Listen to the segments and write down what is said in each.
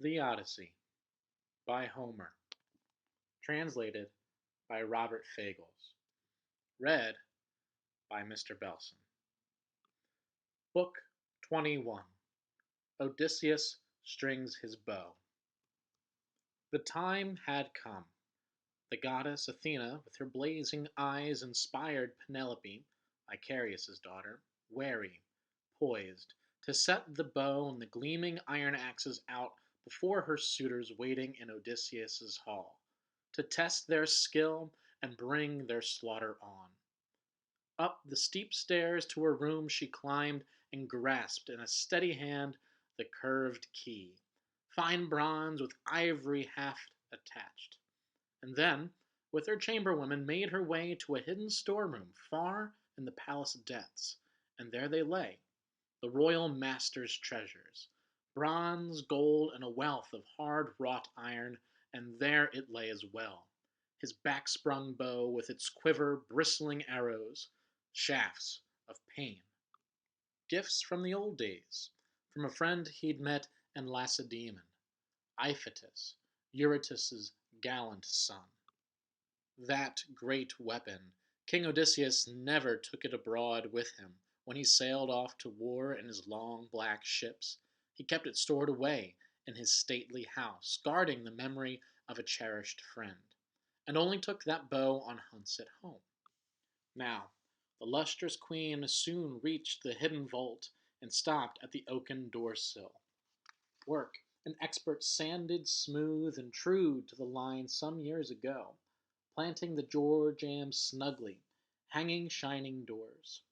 The Odyssey by Homer. Translated by Robert Fagles. Read by Mr. Belson. Book 21. Odysseus Strings His Bow. The time had come. The goddess Athena, with her blazing eyes, inspired Penelope, Icarius's daughter, wary, poised, to set the bow and the gleaming iron axes out before her suitors waiting in Odysseus's hall, to test their skill and bring their slaughter on. Up the steep stairs to her room she climbed and grasped in a steady hand the curved key, fine bronze with ivory haft attached, and then, with her chamberwomen, made her way to a hidden storeroom far in the palace depths, and there they lay, the royal master's treasures, bronze, gold, and a wealth of hard-wrought iron, and there it lay as well, his back-sprung bow with its quiver bristling arrows, shafts of pain. Gifts from the old days, from a friend he'd met in Lacedaemon, Iphitus, Eurytus's gallant son. That great weapon, King Odysseus never took it abroad with him when he sailed off to war in his long black ships. He kept it stored away in his stately house, guarding the memory of a cherished friend, and only took that bow on hunts at home. Now, the lustrous queen soon reached the hidden vault and stopped at the oaken door-sill. Work, an expert sanded smooth and true to the line some years ago, planting the door jamb snugly, hanging shining doors.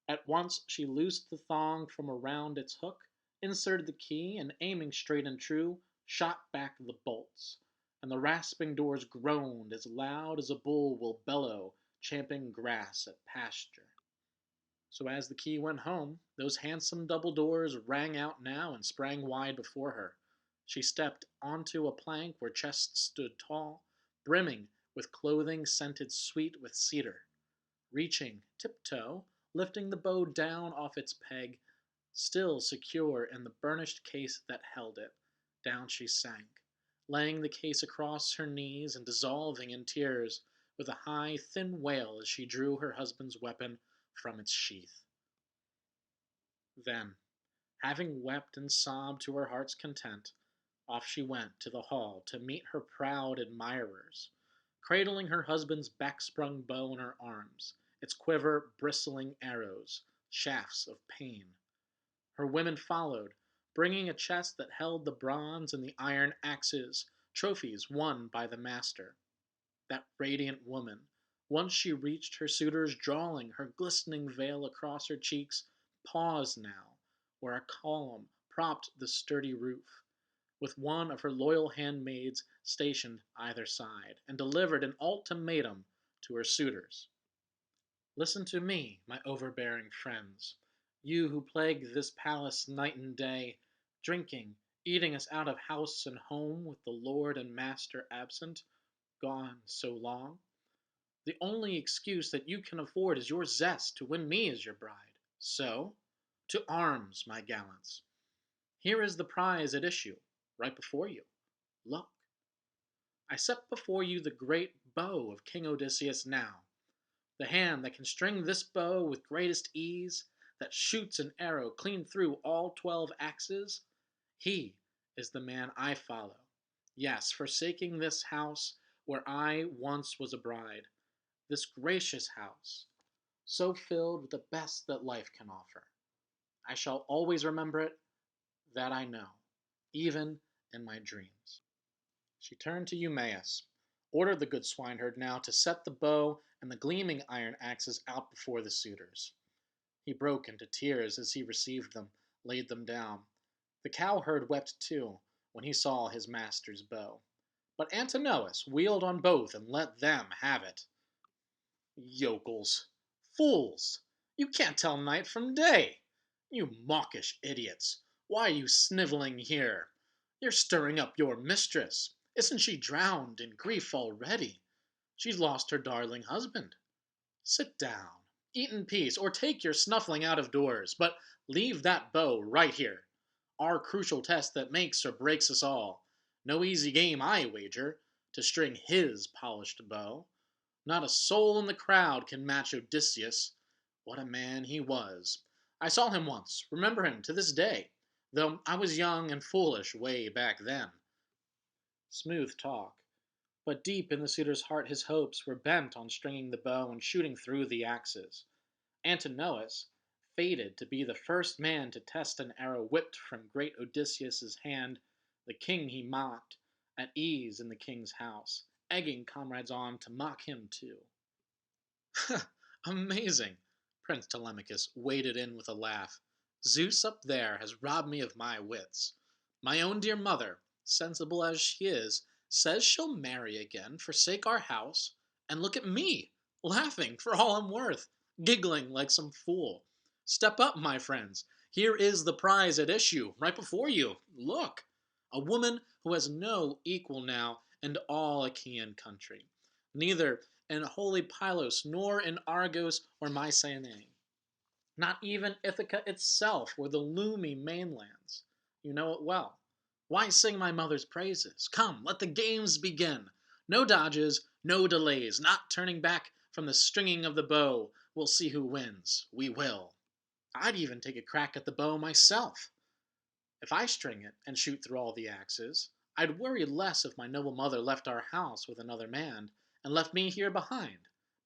At once she loosed the thong from around its hook, inserted the key, and aiming straight and true, shot back the bolts, and the rasping doors groaned as loud as a bull will bellow champing grass at pasture. So as the key went home, those handsome double doors rang out now and sprang wide before her. She stepped onto a plank where chests stood tall, brimming with clothing scented sweet with cedar. Reaching, tiptoe, lifting the bow down off its peg, still secure in the burnished case that held it, down she sank, laying the case across her knees and dissolving in tears, with a high, thin wail as she drew her husband's weapon from its sheath. Then, having wept and sobbed to her heart's content, off she went to the hall to meet her proud admirers, cradling her husband's back-sprung bow in her arms, its quiver bristling arrows, shafts of pain. Her women followed, bringing a chest that held the bronze and the iron axes, trophies won by the master. That radiant woman, once she reached her suitors, drawing her glistening veil across her cheeks, paused now, where a column propped the sturdy roof, with one of her loyal handmaids stationed either side, and delivered an ultimatum to her suitors. Listen to me, my overbearing friends, you who plague this palace night and day, drinking, eating us out of house and home with the lord and master absent, gone so long. The only excuse that you can afford is your zest to win me as your bride. So, to arms, my gallants. Here is the prize at issue, right before you. Look. I set before you the great bow of King Odysseus now, the hand that can string this bow with greatest ease, that shoots an arrow clean through all 12 axes. He is the man I follow. Yes, forsaking this house where I once was a bride, this gracious house, so filled with the best that life can offer. I shall always remember it, that I know, even in my dreams. She turned to Eumaeus, ordered the good swineherd now to set the bow and the gleaming iron axes out before the suitors. He broke into tears as he received them, laid them down. The cowherd wept too when he saw his master's bow. But Antinous wheeled on both and let them have it. Yokels! Fools! You can't tell night from day! You mawkish idiots! Why are you sniveling here? You're stirring up your mistress. Isn't she drowned in grief already? She's lost her darling husband. Sit down, eat in peace, or take your snuffling out of doors, but leave that bow right here. our crucial test that makes or breaks us all. No easy game, I wager, to string his polished bow. Not a soul in the crowd can match Odysseus. What a man he was! I saw him once, remember him to this day, though I was young and foolish way back then. Smooth talk, but deep in the suitor's heart his hopes were bent on stringing the bow and shooting through the axes. Antinous, fated to be the first man to test an arrow whipped from great Odysseus's hand, the king he mocked, at ease in the king's house, egging comrades on to mock him too. Amazing! Prince Telemachus waded in with a laugh. Zeus up there has robbed me of my wits. My own dear mother, sensible as she is, says she'll marry again, forsake our house, and look at me, laughing for all I'm worth, giggling like some fool. Step up, my friends. Here is the prize at issue, right before you. Look! A woman who has no equal now in all Achaean country. Neither in holy Pylos, nor in Argos or Mycenae. Not even Ithaca itself, or the Lumi mainlands. You know it well. Why sing my mother's praises? Come, let the games begin. No dodges, no delays, not turning back from the stringing of the bow. We'll see who wins. We will. I'd even take a crack at the bow myself. If I string it and shoot through all the axes, I'd worry less if my noble mother left our house with another man, and left me here behind,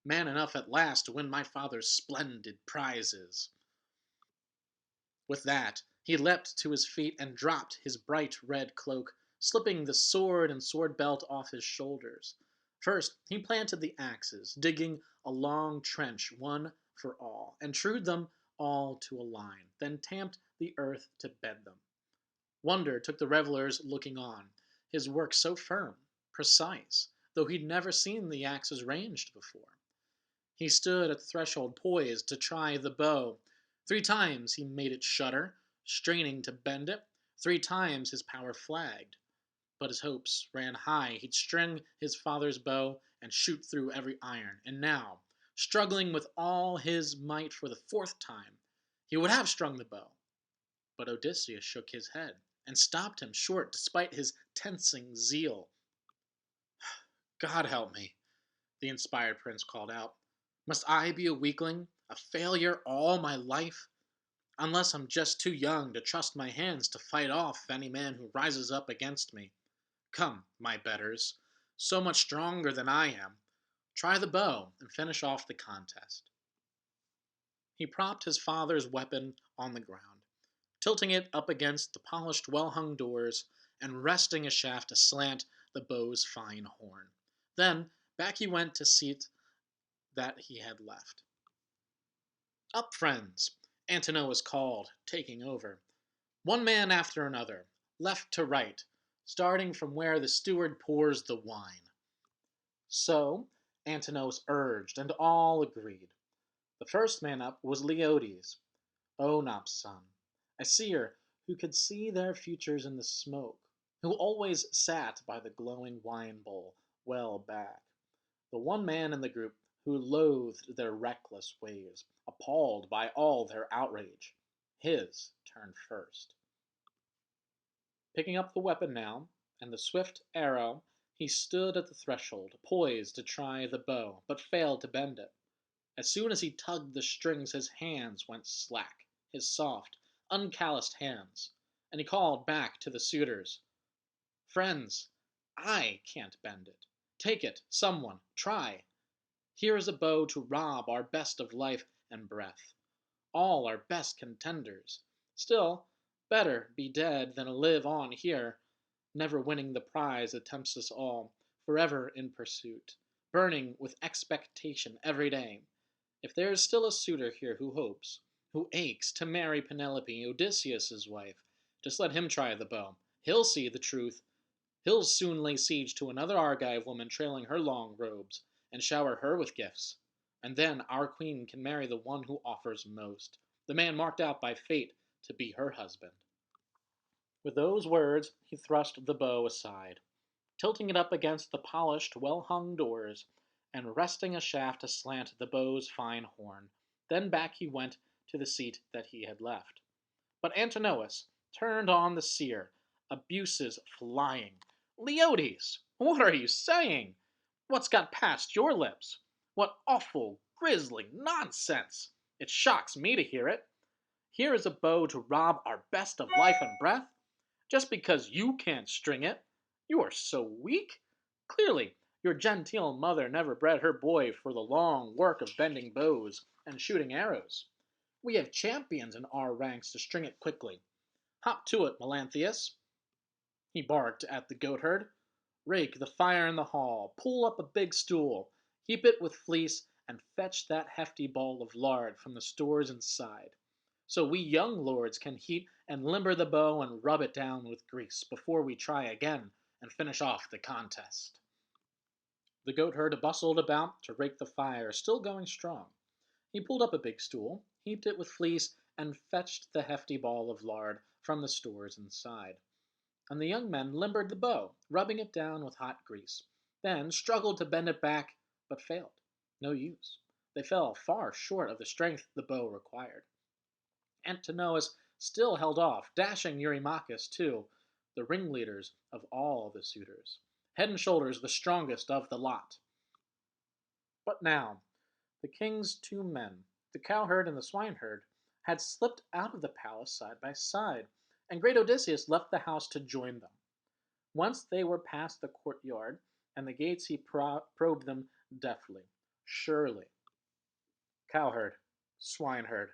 man enough at last to win my father's splendid prizes. With that, he leapt to his feet and dropped his bright red cloak, slipping the sword and sword belt off his shoulders. First, he planted the axes, digging a long trench, one for all, and trued them all to a line, then tamped the earth to bed them. Wonder took the revelers looking on, his work so firm, precise, though he'd never seen the axes ranged before. He stood at the threshold poised to try the bow. 3 times he made it shudder, straining to bend it. 3 times his power flagged. But his hopes ran high. He'd string his father's bow and shoot through every iron. And now, struggling with all his might for the 4th time, he would have strung the bow. But Odysseus shook his head and stopped him short despite his tensing zeal. God help me, the inspired prince called out. Must I be a weakling, a failure all my life? Unless I'm just too young to trust my hands to fight off any man who rises up against me. Come, my betters, so much stronger than I am. Try the bow and finish off the contest. He propped his father's weapon on the ground, tilting it up against the polished, well-hung doors, and resting a shaft aslant the bow's fine horn. Then back he went to seat that he had left. Up, friends! Antinous called, taking over. One man after another, left to right, starting from where the steward pours the wine. So Antinous urged, and all agreed. The first man up was Leodes, Onop's son, a seer who could see their futures in the smoke, who always sat by the glowing wine bowl, well back. The one man in the group who loathed their reckless ways, appalled by all their outrage. His turn first. Picking up the weapon now, and the swift arrow, he stood at the threshold, poised to try the bow, but failed to bend it. As soon as he tugged the strings, his hands went slack, his soft, uncalloused hands, and he called back to the suitors, Friends, I can't bend it. Take it, someone, try. Here is a bow to rob our best of life and breath. All our best contenders. Still, better be dead than live on here, never winning the prize that tempts us all, forever in pursuit, burning with expectation every day. If there is still a suitor here who hopes, who aches to marry Penelope, Odysseus' wife, just let him try the bow. He'll see the truth. He'll soon lay siege to another Argive woman trailing her long robes, and shower her with gifts. And then our queen can marry the one who offers most, the man marked out by fate to be her husband. With those words, he thrust the bow aside, tilting it up against the polished, well-hung doors, and resting a shaft aslant the bow's fine horn. Then back he went to the seat that he had left. But Antinous, turned on the seer, abuses flying. Leodes, what are you saying? What's got past your lips? What awful, grisly nonsense! It shocks me to hear it. Here is a bow to rob our best of life and breath, just because you can't string it. You are so weak. Clearly, your genteel mother never bred her boy for the long work of bending bows and shooting arrows. We have champions in our ranks to string it quickly. Hop to it, Melanthius. He barked at the goatherd. Rake the fire in the hall, pull up a big stool, heap it with fleece, and fetch that hefty ball of lard from the stores inside, so we young lords can heat and limber the bow and rub it down with grease before we try again and finish off the contest. The goatherd bustled about to rake the fire, still going strong. He pulled up a big stool, heaped it with fleece, and fetched the hefty ball of lard from the stores inside. And the young men limbered the bow, rubbing it down with hot grease, then struggled to bend it back, but failed. No use. They fell far short of the strength the bow required. Antinous still held off, dashing Eurymachus too, the ringleaders of all the suitors, head and shoulders the strongest of the lot. But now, the king's two men, the cowherd and the swineherd, had slipped out of the palace side by side, and great Odysseus left the house to join them. Once they were past the courtyard and the gates, he probed them deftly. Surely. Cowherd, swineherd,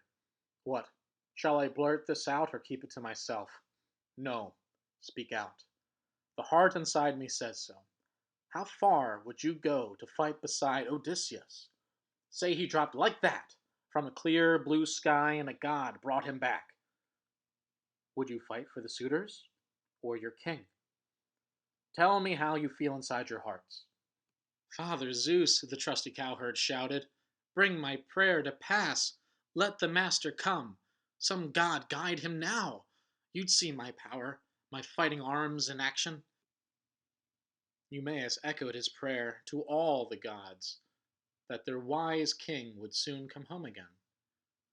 what? Shall I blurt this out or keep it to myself? No, speak out. The heart inside me says so. How far would you go to fight beside Odysseus? Say he dropped like that from a clear blue sky and a god brought him back. Would you fight for the suitors or your king? Tell me how you feel inside your hearts. Father Zeus, the trusty cowherd shouted, bring my prayer to pass. Let the master come. Some god guide him now. You'd see my power, my fighting arms in action. Eumaeus echoed his prayer to all the gods, that their wise king would soon come home again.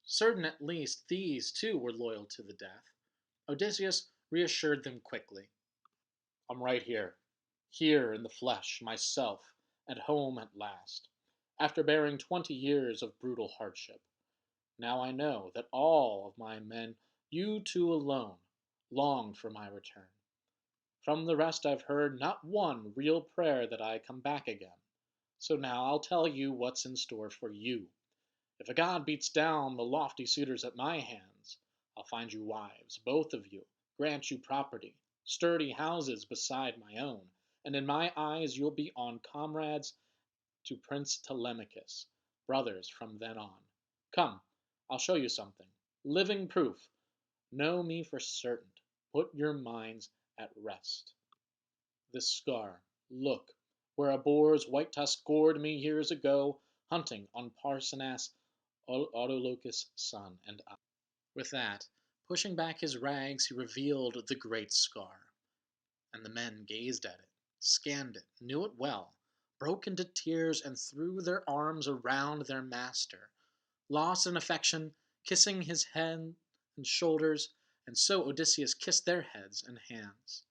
Certain at least these too were loyal to the death. Odysseus reassured them quickly. I'm right here, here in the flesh, myself, at home at last, after bearing 20 years of brutal hardship. Now I know that all of my men, you two alone, longed for my return. From the rest I've heard not one real prayer that I come back again. So now I'll tell you what's in store for you. If a god beats down the lofty suitors at my hands, I'll find you wives, both of you, grant you property, sturdy houses beside my own, and in my eyes you'll be on comrades to Prince Telemachus, brothers from then on. Come, I'll show you something. Living proof. Know me for certain. Put your minds at rest. This scar, look, where a boar's white tusk gored me years ago, hunting on Parcenas, Autolycus' son, and I. With that, pushing back his rags, he revealed the great scar. And the men gazed at it, scanned it, knew it well, broke into tears, and threw their arms around their master, lost in affection, kissing his head and shoulders, and so Odysseus kissed their heads and hands.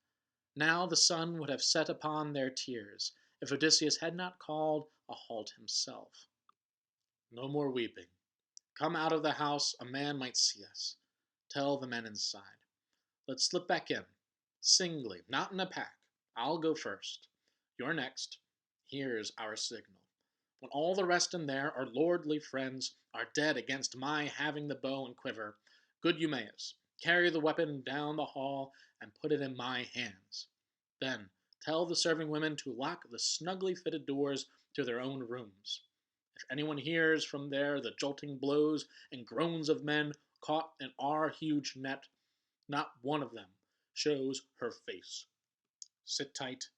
Now the sun would have set upon their tears, if Odysseus had not called a halt himself. No more weeping. Come out of the house, a man might see us. Tell the men inside. Let's slip back in, singly, not in a pack. I'll go first. You're next. Here's our signal. When all the rest in there, our lordly friends, are dead against my having the bow and quiver, good Eumaeus, carry the weapon down the hall and put it in my hands. Then tell the serving women to lock the snugly fitted doors to their own rooms. If anyone hears from there the jolting blows and groans of men caught in our huge net, not one of them shows her face. Sit tight.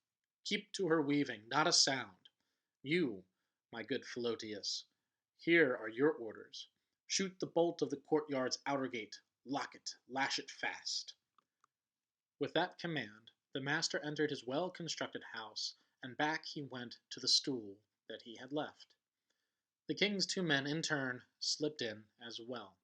Keep to her weaving, not a sound. You, my good Philotius, here are your orders. Shoot the bolt of the courtyard's outer gate. Lock it. Lash it fast. With that command, the master entered his well-constructed house, and back he went to the stool that he had left. The king's two men, in turn, slipped in as well.